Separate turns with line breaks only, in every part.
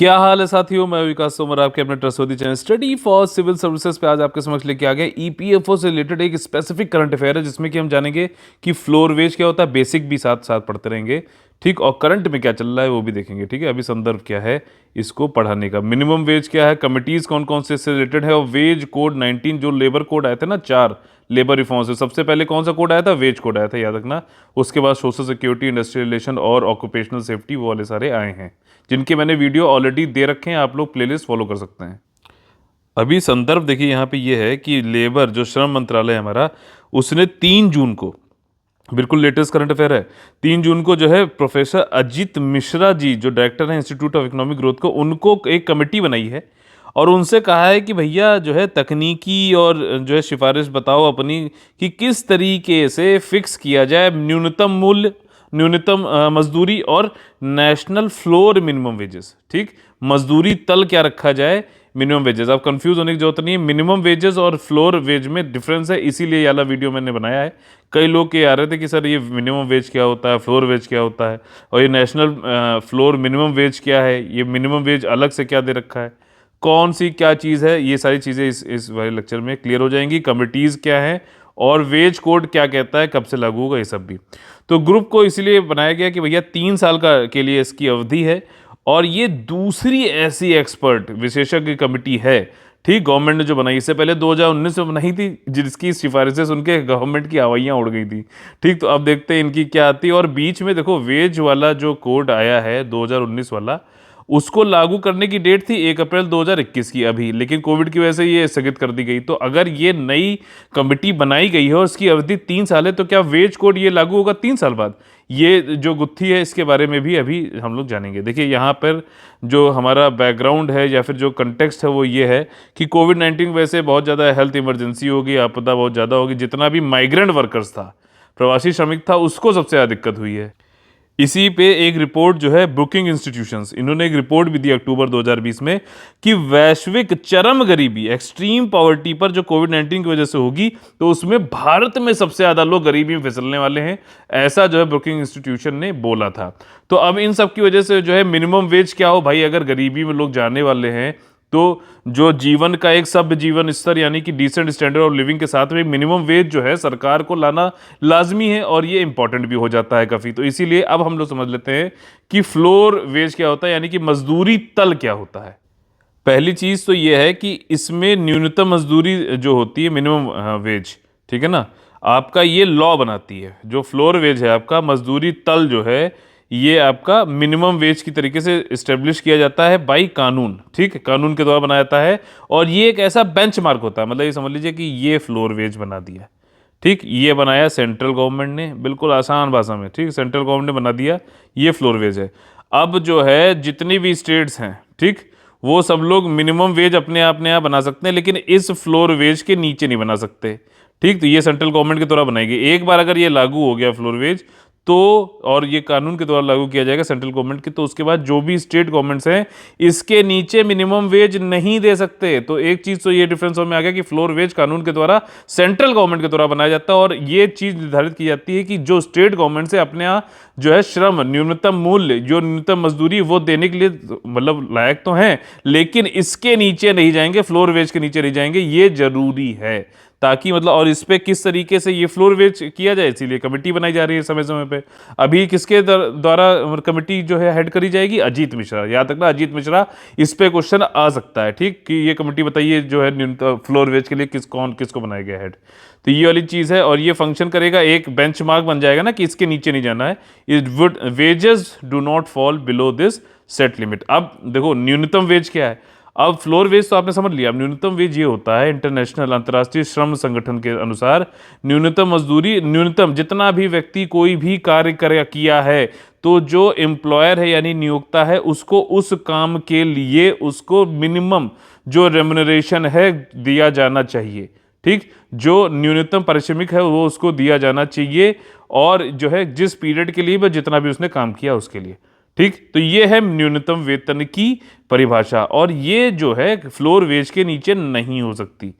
क्या हाल है साथियों, मैं विकास तोमर आपके अपने trustworthy channel study for civil services पे आज आपके समक्ष लेके आ गए ईपीएफओ से रिलेटेड एक स्पेसिफिक करंट अफेयर है जिसमें कि हम जानेंगे कि फ्लोर वेज क्या होता है। बेसिक भी साथ साथ पढ़ते रहेंगे, ठीक, और करंट में क्या चल रहा है वो भी देखेंगे। ठीक है, अभी संदर्भ क्या है इसको पढ़ाने का, मिनिमम वेज क्या है, कमिटीज कौन कौन से इससे रिलेटेड है, और वेज कोड 19 जो लेबर कोड आए थे ना, 4 लेबर रिफॉर्म्स से सबसे पहले कौन सा कोड आया था, वेज कोड आया था, याद रखना। उसके बाद सोशल सिक्योरिटी, इंडस्ट्रियल रिलेशन और ऑक्यूपेशनल सेफ्टी, वो वाले सारे आए हैं जिनके मैंने वीडियो ऑलरेडी दे रखे हैं, आप लोग प्लेलिस्ट फॉलो कर सकते हैं। अभी संदर्भ देखिए यहाँ पे ये है कि लेबर जो श्रम मंत्रालय है हमारा, उसने 3 जून को, बिल्कुल लेटेस्ट करंट अफेयर है, 3 जून को जो है प्रोफेसर अजीत मिश्रा जी जो डायरेक्टर हैं इंस्टीट्यूट ऑफ इकोनॉमिक ग्रोथ को, उनको एक कमेटी बनाई है और उनसे कहा है कि भैया जो है तकनीकी और जो है सिफारिश बताओ अपनी कि किस तरीके से फिक्स किया जाए न्यूनतम मूल्य, न्यूनतम मजदूरी और नेशनल फ्लोर मिनिमम वेजेस। ठीक, मजदूरी तल क्या रखा जाए, मिनिमम वेजेस। अब कंफ्यूज होने की जरूरत नहीं है, मिनिमम वेजेस और फ्लोर वेज में डिफरेंस है, इसीलिए ये वाला वीडियो मैंने बनाया है। कई लोग ये आ रहे थे कि सर ये मिनिमम वेज क्या होता है, फ्लोर वेज क्या होता है, और ये नेशनल फ्लोर मिनिमम वेज क्या है, ये मिनिमम वेज अलग से क्या दे रखा है, कौन सी क्या चीज़ है, ये सारी चीज़ें इस वाले लेक्चर में क्लियर हो जाएंगी। कमिटीज़ क्या है और वेज कोड क्या कहता है, कब से लागू होगा, ये सब भी। तो ग्रुप को इसलिए बनाया गया कि भैया 3 साल का के लिए इसकी अवधि है और ये दूसरी ऐसी एक्सपर्ट विशेषज्ञ कमेटी है, ठीक, गवर्नमेंट ने जो बनाई। इससे पहले 2019 में बनाई थी जिसकी सिफारिशें सुन के गवर्नमेंट की हवाइयाँ उड़ गई थी। ठीक, तो अब देखते हैं इनकी क्या आती है। और बीच में देखो वेज वाला जो कोड आया है 2019 वाला, उसको लागू करने की डेट थी 1 अप्रैल 2021 की अभी, लेकिन कोविड की वजह से ये स्थगित कर दी गई। तो अगर ये नई कमिटी बनाई गई है और उसकी अवधि 3 साल है, तो क्या वेज कोड ये लागू होगा 3 साल बाद? ये जो गुत्थी है इसके बारे में भी अभी हम लोग जानेंगे। देखिए यहाँ पर जो हमारा बैकग्राउंड है या फिर जो कंटेक्स्ट है वो ये है कि कोविड-19 की वजह से बहुत ज़्यादा हेल्थ इमरजेंसी होगी, आपदा बहुत ज़्यादा होगी, जितना भी माइग्रेंट वर्कर्स था, प्रवासी श्रमिक था, उसको सबसे ज़्यादा दिक्कत हुई है। इसी पे एक रिपोर्ट जो है ब्रुकिंग इंस्टीट्यूशंस, इन्होंने एक रिपोर्ट भी दी अक्टूबर 2020 में कि वैश्विक चरम गरीबी, एक्सट्रीम पॉवर्टी पर जो कोविड-19 की वजह से होगी, तो उसमें भारत में सबसे ज़्यादा लोग गरीबी में फिसलने वाले हैं, ऐसा जो है ब्रुकिंग इंस्टीट्यूशन ने बोला था। तो अब इन सब की वजह से जो है मिनिमम वेज क्या हो भाई, अगर गरीबी में लोग जाने वाले हैं तो जो जीवन का एक सभ्य जीवन स्तर यानी कि डिसेंट स्टैंडर्ड ऑफ लिविंग के साथ में मिनिमम वेज जो है सरकार को लाना लाजमी है और ये इंपॉर्टेंट भी हो जाता है काफ़ी। तो इसीलिए अब हम लोग समझ लेते हैं कि फ्लोर वेज क्या होता है, यानी कि मजदूरी तल क्या होता है। पहली चीज़ तो ये है कि इसमें न्यूनतम मजदूरी जो होती है, मिनिमम वेज, ठीक है ना, आपका ये लॉ बनाती है। जो फ्लोर वेज है आपका, मजदूरी तल जो है, ये आपका मिनिमम वेज की तरीके से इस्टेब्लिश किया जाता है बाई कानून। ठीक है, कानून के द्वारा बनाया जाता है और ये एक ऐसा बेंचमार्क होता है, मतलब ये समझ लीजिए कि ये फ्लोर वेज बना दिया। ठीक, ये बनाया सेंट्रल गवर्नमेंट ने, बिल्कुल आसान भाषा में, ठीक, सेंट्रल गवर्नमेंट ने बना दिया, ये फ्लोर वेज है। अब जो है जितनी भी स्टेट्स हैं, ठीक, वो सब लोग मिनिमम वेज अपने यहाँ बना सकते हैं, लेकिन इस फ्लोर वेज के नीचे नहीं बना सकते। ठीक, तो ये सेंट्रल गवर्नमेंट के द्वारा बनाई गई। एक बार अगर ये लागू हो गया फ्लोर वेज तो, और ये कानून के द्वारा लागू किया जाएगा सेंट्रल गवर्नमेंट के, तो उसके बाद जो भी स्टेट गवर्नमेंट्स हैं इसके नीचे मिनिमम वेज नहीं दे सकते। तो एक चीज़ तो ये डिफरेंस में आ गया कि फ्लोर वेज कानून के द्वारा सेंट्रल गवर्नमेंट के द्वारा बनाया जाता है और ये चीज़ निर्धारित की जाती है कि जो स्टेट गवर्नमेंट से अपने यहाँ जो है श्रम न्यूनतम मूल्य, जो न्यूनतम मजदूरी, वो देने के लिए मतलब लायक तो हैं, लेकिन इसके नीचे नहीं जाएंगे, फ्लोर वेज के नीचे नहीं जाएंगे, ये जरूरी है ताकि मतलब, और इस पे किस तरीके से ये फ्लोर वेज किया जाए, इसीलिए कमेटी बनाई जा रही है समय समय पे। अभी किसके द्वारा कमेटी जो है हेड करी जाएगी, अजीत मिश्रा, याद रखना अजीत मिश्रा, इस पे क्वेश्चन आ सकता है। ठीक, कि ये कमेटी बताइए जो है न्यूनतम फ्लोर वेज के लिए किसको बनाया गया हेड। तो ये वाली चीज़ है और ये फंक्शन करेगा, एक बेंचमार्क बन जाएगा ना कि इसके नीचे नहीं जाना है। It would wages do not fall below this set limit. अब देखो न्यूनतम वेज क्या है, अब फ्लोर वेज तो आपने समझ लिया। अब न्यूनतम वेज ये होता है इंटरनेशनल अंतर्राष्ट्रीय श्रम संगठन के अनुसार न्यूनतम मजदूरी, न्यूनतम जितना भी व्यक्ति कोई भी कार्य किया है, तो जो एम्प्लॉयर है यानी नियोक्ता है उसको उस काम के लिए उसको मिनिमम जो रेम्युनरेशन है दिया जाना चाहिए। ठीक, जो न्यूनतम पारिश्रमिक है वो उसको दिया जाना चाहिए और जो है जिस पीरियड के लिए वह जितना भी उसने काम किया उसके लिए। ठीक, तो ये है न्यूनतम वेतन की परिभाषा और ये जो है फ्लोर वेज के नीचे नहीं हो सकती।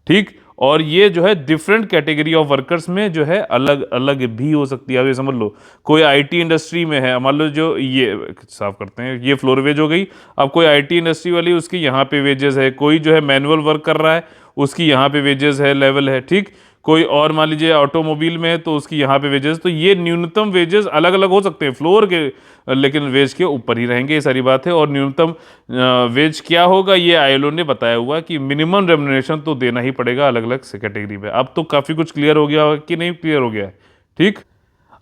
ठीक, और ये जो है डिफरेंट कैटेगरी ऑफ वर्कर्स में जो है अलग अलग भी हो सकती है। अब ये समझ लो, कोई आईटी इंडस्ट्री में है, मान लो जो ये साफ करते हैं, ये फ्लोर वेज हो गई। अब कोई आईटी इंडस्ट्री वाली, उसकी यहाँ पे वेजेस है। कोई जो है मैनुअल वर्क कर रहा है, उसकी यहाँ पे वेजेस है, लेवल है, ठीक। कोई और मान लीजिए ऑटोमोबाइल में है, तो उसकी यहाँ पे वेजेस, तो ये न्यूनतम वेजेस अलग अलग हो सकते हैं फ्लोर के, लेकिन वेज के ऊपर ही रहेंगे, ये सारी बात है। और न्यूनतम वेज क्या होगा, ये आईएलओ ने बताया हुआ कि मिनिमम रेम्युनरेशन तो देना ही पड़ेगा अलग अलग कैटेगरी में। अब तो काफ़ी कुछ क्लियर हो गया कि नहीं क्लियर हो गया है, ठीक।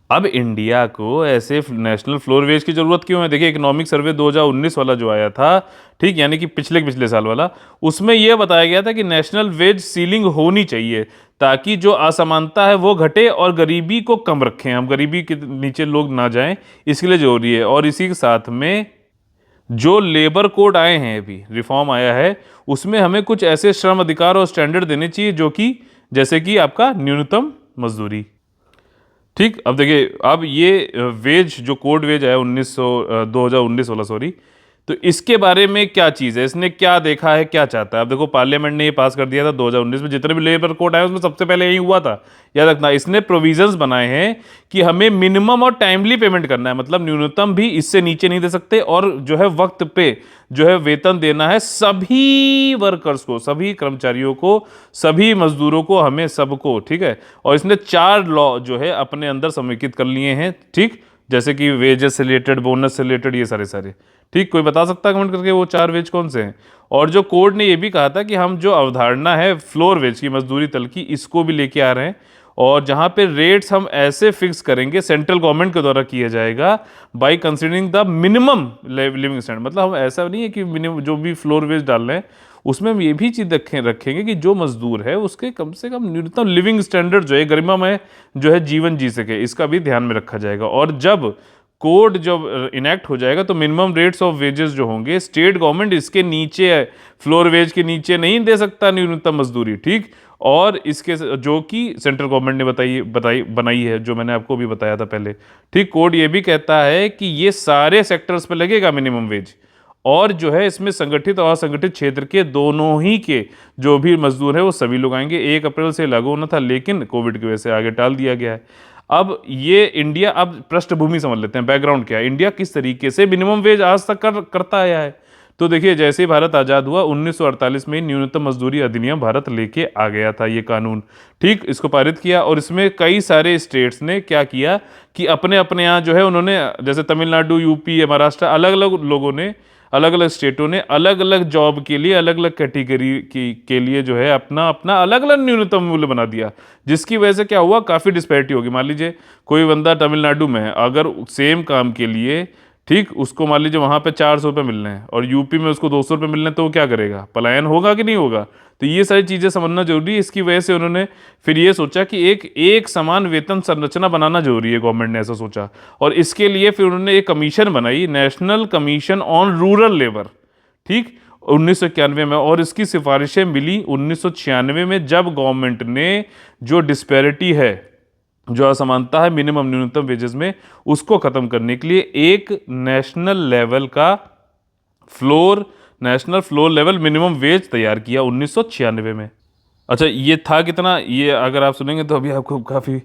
अब इंडिया को ऐसे नेशनल फ्लोर वेज की जरूरत क्यों है? देखिए, इकोनॉमिक सर्वे 2019 वाला जो आया था, ठीक, यानी कि पिछले साल वाला, उसमें यह बताया गया था कि नेशनल वेज सीलिंग होनी चाहिए ताकि जो असमानता है वो घटे और गरीबी को कम रखें, हम गरीबी के नीचे लोग ना जाएं, इसके लिए जरूरी है। और इसी के साथ में जो लेबर कोड आए हैं, अभी रिफॉर्म आया है, उसमें हमें कुछ ऐसे श्रम अधिकार और स्टैंडर्ड देने चाहिए जो कि जैसे कि आपका न्यूनतम मजदूरी, ठीक। अब देखिए, अब ये वेज जो कोड वेज है 2019 वाला, सॉरी, तो इसके बारे में क्या चीज़ है, इसने क्या देखा है, क्या चाहता है? अब देखो, पार्लियामेंट ने ये पास कर दिया था 2019 में, जितने भी लेबर कोड आए उसमें सबसे पहले यही हुआ था, याद रखना। इसने प्रोविजंस बनाए हैं कि हमें मिनिमम और टाइमली पेमेंट करना है, मतलब न्यूनतम भी इससे नीचे नहीं दे सकते, और जो है वक्त पे जो है वेतन देना है सभी वर्कर्स को, सभी कर्मचारियों को, सभी मजदूरों को, हमें सबको, ठीक है। और इसने 4 लॉ जो है अपने अंदर समेकित कर लिए हैं, ठीक, जैसे कि वेजेस से रिलेटेड, बोनस से रिलेटेड, ये सारे, ठीक। कोई बता सकता है कमेंट करके वो 4 वेज कौन से हैं? और जो कोर्ट ने ये भी कहा था कि हम जो अवधारणा है फ्लोर वेज की, मजदूरी तल की, इसको भी लेके आ रहे हैं, और जहां पे रेट्स हम ऐसे फिक्स करेंगे, सेंट्रल गवर्नमेंट के द्वारा किया जाएगा, by considering the minimum living standard. मतलब हम ऐसा नहीं है कि मिनिमम जो भी फ्लोर वेज डाल रहे हैं उसमें हम ये भी चीज़ रखेंगे कि जो मजदूर है उसके कम से कम न्यूनतम लिविंग स्टैंडर्ड जो है, गरिमामय जो है जीवन जी सके, इसका भी ध्यान में रखा जाएगा। और जब कोड जब इनेक्ट हो जाएगा तो मिनिमम रेट्स ऑफ वेजेस जो होंगे, स्टेट गवर्नमेंट इसके नीचे, फ्लोर वेज के नीचे नहीं दे सकता न्यूनतम मजदूरी, ठीक। और इसके जो कि सेंट्रल गवर्नमेंट ने बनाई है, जो मैंने आपको भी बताया था पहले, ठीक। कोड ये भी कहता है कि ये सारे सेक्टर्स पे लगेगा मिनिमम वेज, और जो है इसमें संगठित और असंगठित क्षेत्र के दोनों ही के जो भी मजदूर है वो सभी लोग आएंगे। 1 अप्रैल से लागू होना था, लेकिन कोविड की वजह से आगे टाल दिया गया है। अब ये इंडिया, अब पृष्ठभूमि समझ लेते हैं, बैकग्राउंड क्या है, इंडिया किस तरीके से मिनिमम वेज आज तक करता आया है। तो देखिए, जैसे ही भारत आज़ाद हुआ 1948 में न्यूनतम मजदूरी अधिनियम भारत लेके आ गया था, ये कानून, ठीक। इसको पारित किया, और इसमें कई सारे स्टेट्स ने क्या किया कि अपने अपने यहाँ जो है उन्होंने, जैसे तमिलनाडु, यूपी, महाराष्ट्र, अलग अलग लोगों ने, अलग अलग स्टेटों ने अलग अलग जॉब के लिए, अलग अलग कैटेगरी के लिए जो है अपना अपना अलग अलग न्यूनतम मूल्य बना दिया, जिसकी वजह से क्या हुआ, काफ़ी डिस्पैरिटी होगी। मान लीजिए कोई बंदा तमिलनाडु में है, अगर सेम काम के लिए, ठीक, उसको मान लीजिए वहाँ पे 400 रुपये मिल रहे हैं और यूपी में उसको 200 रुपये मिल रहे हैं, तो वो क्या करेगा, पलायन होगा कि नहीं होगा? तो ये सारी चीज़ें समझना जरूरी है। इसकी वजह से उन्होंने फिर ये सोचा कि एक समान वेतन संरचना बनाना जरूरी है, गवर्नमेंट ने ऐसा सोचा, और इसके लिए फिर उन्होंने एक कमीशन बनाई, national commission on rural labour, ठीक, 1991 में। और इसकी सिफारिशें मिली 1996 में, जब गवर्नमेंट ने जो डिस्पैरिटी है, जो असमानता है मिनिमम न्यूनतम वेजेस में, उसको खत्म करने के लिए एक नेशनल लेवल का national floor level minimum wage तैयार किया 1996 में। अच्छा, ये था कितना, ये अगर आप सुनेंगे तो अभी आपको काफ़ी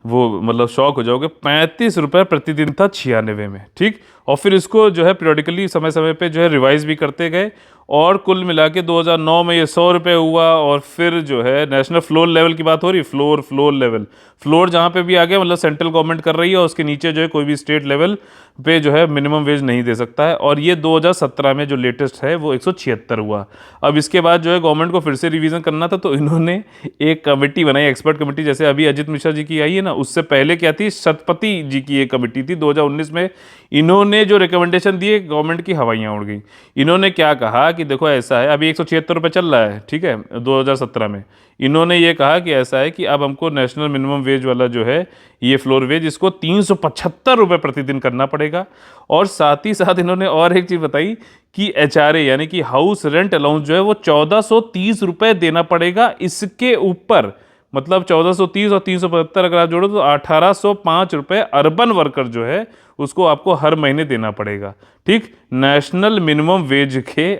वो मतलब शॉक हो जाओगे, 35 रुपये प्रतिदिन था 96 में, ठीक। और फिर इसको जो है पीरियडिकली समय समय पे जो है रिवाइज भी करते गए, और कुल मिला के 2009 में ये 100 रुपये हुआ। और फिर जो है नेशनल फ्लोर लेवल की बात हो रही, फ्लोर लेवल, फ्लोर जहाँ पे भी आ गया, मतलब सेंट्रल गवर्नमेंट कर रही है, और उसके नीचे जो है कोई भी स्टेट लेवल पे जो है मिनिमम वेज नहीं दे सकता है। और ये 2017 में जो लेटेस्ट है वो 176 हुआ। अब इसके बाद जो है गवर्नमेंट को फिर से रिवीजन करना था, तो इन्होंने एक कमेटी बनाई, एक्सपर्ट कमेटी, जैसे अभी अजित मिश्रा जी की आई है ना, उससे पहले क्या थी, शतपति जी की एक कमेटी थी 2019 में। इन्होंने जो रिकमेंडेशन दिए, गवर्नमेंट की हवाइयाँ उड़ गई। इन्होंने क्या कहा कि देखो ऐसा है, अभी 176 रुपये चल रहा है, ठीक है, 2017 में। इन्होंने ये कहा कि ऐसा है कि अब हमको नेशनल मिनिमम वेज वाला जो है ये फ्लोर वेज, इसको 375 रुपये प्रतिदिन करना पड़ेगा। और साथ ही साथ इन्होंने और एक चीज़ बताई कि एचआरए यानी कि हाउस रेंट अलाउंस जो है वो 1430 रुपये देना पड़ेगा। इसके ऊपर मतलब 1430 और 375 अगर आप जोड़ो तो 1805 रुपये अर्बन वर्कर जो है उसको आपको हर महीने देना पड़ेगा, ठीक, नेशनल मिनिमम वेज के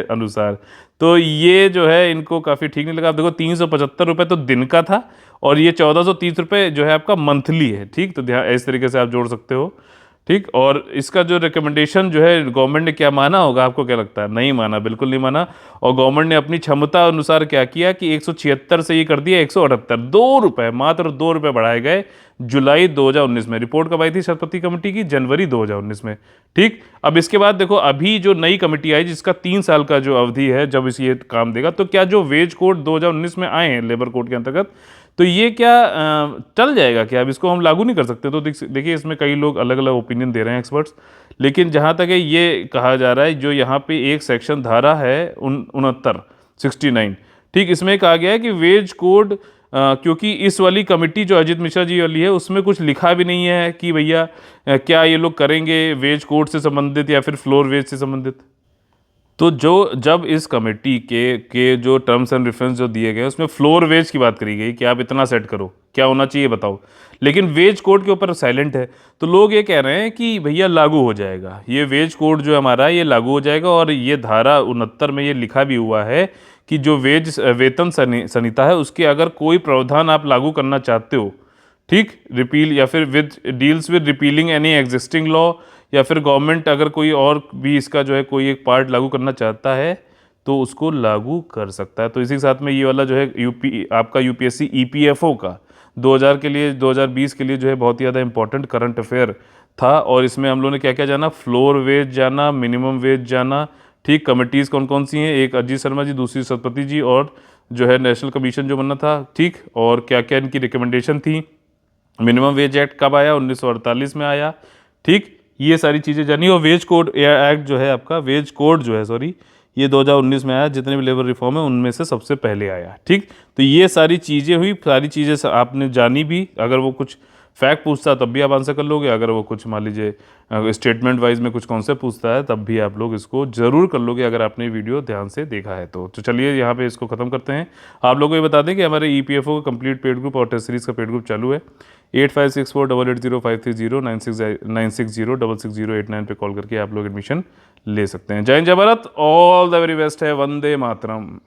अनुसार। तो ये जो है इनको काफ़ी ठीक नहीं लगा। आप देखो 375 रुपये तो दिन का था और ये 1430 रुपये जो है आपका मंथली है। ठीक, तो ध्यान इस तरीके से आप जोड़ सकते हो। ठीक, और इसका जो रिकमेंडेशन जो है गवर्नमेंट ने क्या माना होगा, आपको क्या लगता है? नहीं माना, बिल्कुल नहीं माना। और गवर्नमेंट ने अपनी क्षमता अनुसार क्या किया कि 176 से ये कर दिया 178, 2 रुपए, मात्र 2 रुपए बढ़ाए गए जुलाई 2019 में। रिपोर्ट कब आई थी शतपथी कमेटी की? जनवरी 2019 में। ठीक, अब इसके बाद देखो अभी जो नई कमेटी आई जिसका 3 साल का जो अवधि है जब इस ये काम देगा, तो क्या जो वेज कोड 2019 में आए हैं लेबर कोड के अंतर्गत, तो ये क्या चल जाएगा क्या? अब इसको हम लागू नहीं कर सकते? तो देखिए इसमें कई लोग अलग अलग ओपिनियन दे रहे हैं एक्सपर्ट्स, लेकिन जहाँ तक है ये कहा जा रहा है जो यहाँ पे एक सेक्शन धारा है 69, ठीक, इसमें कहा गया है कि वेज कोड क्योंकि इस वाली कमेटी जो अजित मिश्रा जी वाली है उसमें कुछ लिखा भी नहीं है कि भैया क्या ये लोग करेंगे वेज कोड से संबंधित या फिर फ्लोर वेज से संबंधित। तो जो जब इस कमेटी के जो टर्म्स एंड रेफरेंस जो दिए गए उसमें फ्लोर वेज की बात करी गई कि आप इतना सेट करो, क्या होना चाहिए बताओ, लेकिन वेज कोड के ऊपर साइलेंट है। तो लोग ये कह रहे हैं कि भैया लागू हो जाएगा ये वेज कोड जो हमारा ये लागू हो जाएगा, और ये धारा 69 में ये लिखा भी हुआ है कि जो वेतन संहिता है उसके अगर कोई प्रावधान आप लागू करना चाहते हो, ठीक, रिपील या फिर with deals with repealing any existing law, या फिर गवर्नमेंट अगर कोई और भी इसका जो है कोई एक पार्ट लागू करना चाहता है तो उसको लागू कर सकता है। तो इसी के साथ में ये वाला जो है आपका यूपीएससी ईपीएफओ का 2000 के लिए 2020 के लिए जो है बहुत ही ज़्यादा इंपॉर्टेंट करंट अफेयर था, और इसमें हम लोगों ने क्या क्या जाना? फ्लोर वेज जाना, मिनिमम वेज जाना, ठीक, कमिटीज़ कौन कौन सी हैं, एक अजीत शर्मा जी, दूसरी शतपथी जी, और जो है नेशनल कमीशन जो बनना था, ठीक, और क्या क्या इनकी रिकमेंडेशन थी। मिनिमम वेज एक्ट कब आया? 1948 में आया। ठीक, ये सारी चीज़ें जानी। और वेज कोड एक्ट जो है आपका, वेज कोड जो है सॉरी, ये 2019 में आया। जितने भी लेबर रिफॉर्म है उनमें से सबसे पहले आया। ठीक, तो ये सारी चीज़ें हुई, सारी चीज़ें आपने जानी भी। अगर वो कुछ फैक्ट पूछता है तब भी आप आंसर कर लोगे, अगर वो कुछ मान लीजिए स्टेटमेंट वाइज में कुछ कॉन्सेप्ट पूछता है तब भी आप लोग इसको जरूर कर लोगे अगर आपने वीडियो ध्यान से देखा है तो चलिए यहाँ पे इसको खत्म करते हैं। आप लोगों को ये बता दें कि हमारे ईपीएफओ का कंप्लीट पेड ग्रुप और टेस्ट सीरीज का पेड ग्रुप चालू है। 8564880530 96606608 पे कॉल करके आप लोग एडमिशन ले सकते हैं। जय हिंद, जय Bharat, all the very best है, वंदे मातरम।